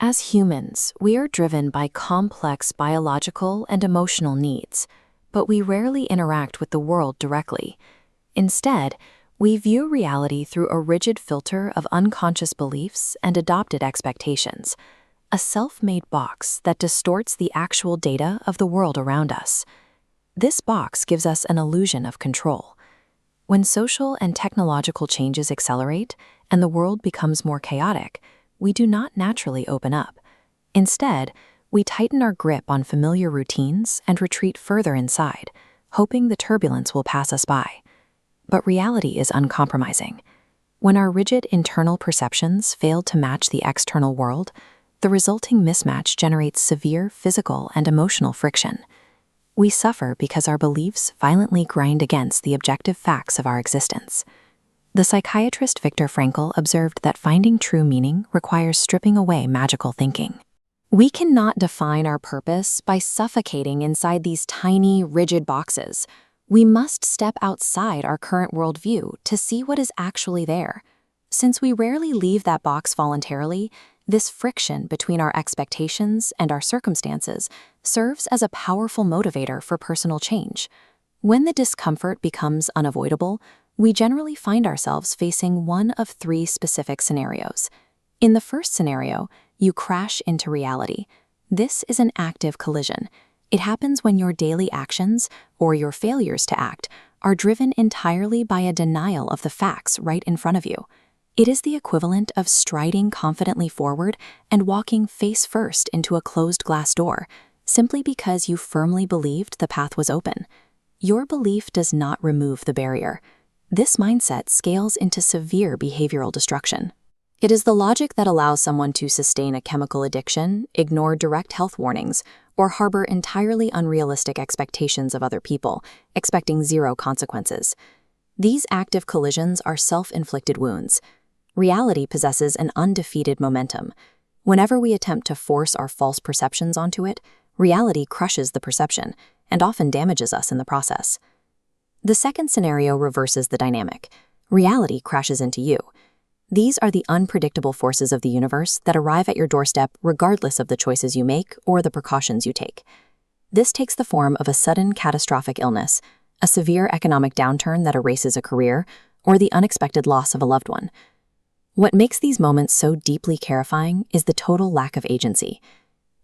As humans, we are driven by complex biological and emotional needs, but we rarely interact with the world directly. Instead, we view reality through a rigid filter of unconscious beliefs and adopted expectations, a self-made box that distorts the actual data of the world around us. This box gives us an illusion of control. When social and technological changes accelerate and the world becomes more chaotic, we do not naturally open up. Instead, we tighten our grip on familiar routines and retreat further inside, hoping the turbulence will pass us by. But reality is uncompromising. When our rigid internal perceptions fail to match the external world, the resulting mismatch generates severe physical and emotional friction. We suffer because our beliefs violently grind against the objective facts of our existence. The psychiatrist Viktor Frankl observed that finding true meaning requires stripping away magical thinking. We cannot define our purpose by suffocating inside these tiny, rigid boxes. We must step outside our current worldview to see what is actually there. Since we rarely leave that box voluntarily, this friction between our expectations and our circumstances serves as a powerful motivator for personal change. When the discomfort becomes unavoidable, we generally find ourselves facing one of three specific scenarios. In the first scenario, you crash into reality. This is an active collision. It happens when your daily actions, or your failures to act, are driven entirely by a denial of the facts right in front of you. It is the equivalent of striding confidently forward and walking face first into a closed glass door, simply because you firmly believed the path was open. Your belief does not remove the barrier. This mindset scales into severe behavioral destruction. It is the logic that allows someone to sustain a chemical addiction, ignore direct health warnings, or harbor entirely unrealistic expectations of other people, expecting zero consequences. These active collisions are self-inflicted wounds. Reality possesses an undefeated momentum. Whenever we attempt to force our false perceptions onto it, reality crushes the perception and often damages us in the process. The second scenario reverses the dynamic. Reality crashes into you. These are the unpredictable forces of the universe that arrive at your doorstep regardless of the choices you make or the precautions you take. This takes the form of a sudden catastrophic illness, a severe economic downturn that erases a career, or the unexpected loss of a loved one. What makes these moments so deeply terrifying is the total lack of agency.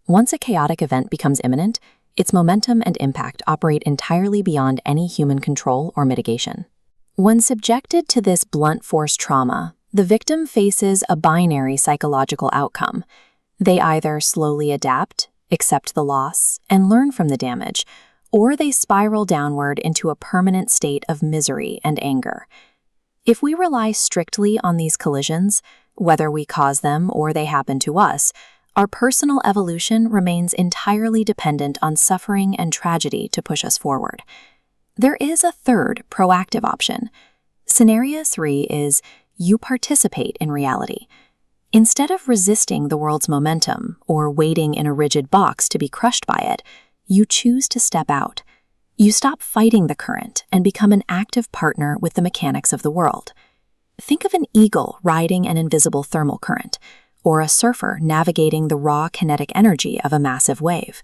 Once a chaotic event becomes imminent, its momentum and impact operate entirely beyond any human control or mitigation. When subjected to this blunt force trauma, the victim faces a binary psychological outcome. They either slowly adapt, accept the loss, and learn from the damage, or they spiral downward into a permanent state of misery and anger. If we rely strictly on these collisions, whether we cause them or they happen to us, our personal evolution remains entirely dependent on suffering and tragedy to push us forward. There is a third, proactive option. Scenario 3 is you participate in reality. Instead of resisting the world's momentum or waiting in a rigid box to be crushed by it, you choose to step out. You stop fighting the current and become an active partner with the mechanics of the world. Think of an eagle riding an invisible thermal current, or a surfer navigating the raw kinetic energy of a massive wave.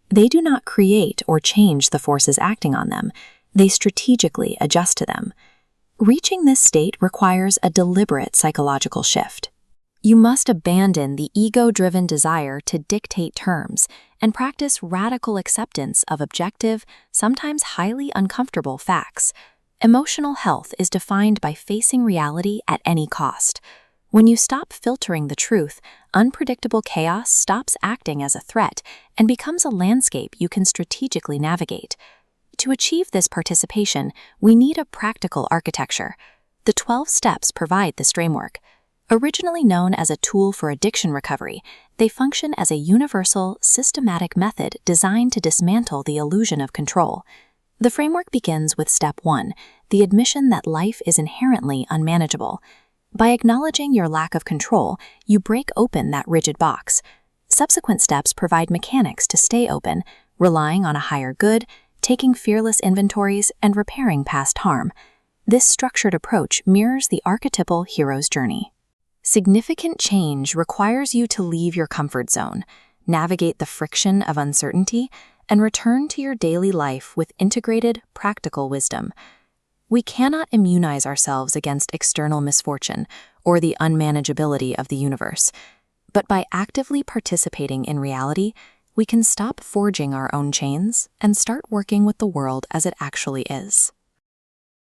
They do not create or change the forces acting on them. They strategically adjust to them. Reaching this state requires a deliberate psychological shift. You must abandon the ego-driven desire to dictate terms and practice radical acceptance of objective, sometimes highly uncomfortable facts. Emotional health is defined by facing reality at any cost. When you stop filtering the truth, unpredictable chaos stops acting as a threat and becomes a landscape you can strategically navigate. To achieve this participation, we need a practical architecture. The 12 steps provide this framework. Originally known as a tool for addiction recovery, they function as a universal, systematic method designed to dismantle the illusion of control. The framework begins with step 1, the admission that life is inherently unmanageable. By acknowledging your lack of control, you break open that rigid box. Subsequent steps provide mechanics to stay open, relying on a higher good, taking fearless inventories, and repairing past harm. This structured approach mirrors the archetypal hero's journey. Significant change requires you to leave your comfort zone, navigate the friction of uncertainty, and return to your daily life with integrated, practical wisdom. We cannot immunize ourselves against external misfortune or the unmanageability of the universe, but by actively participating in reality, we can stop forging our own chains and start working with the world as it actually is.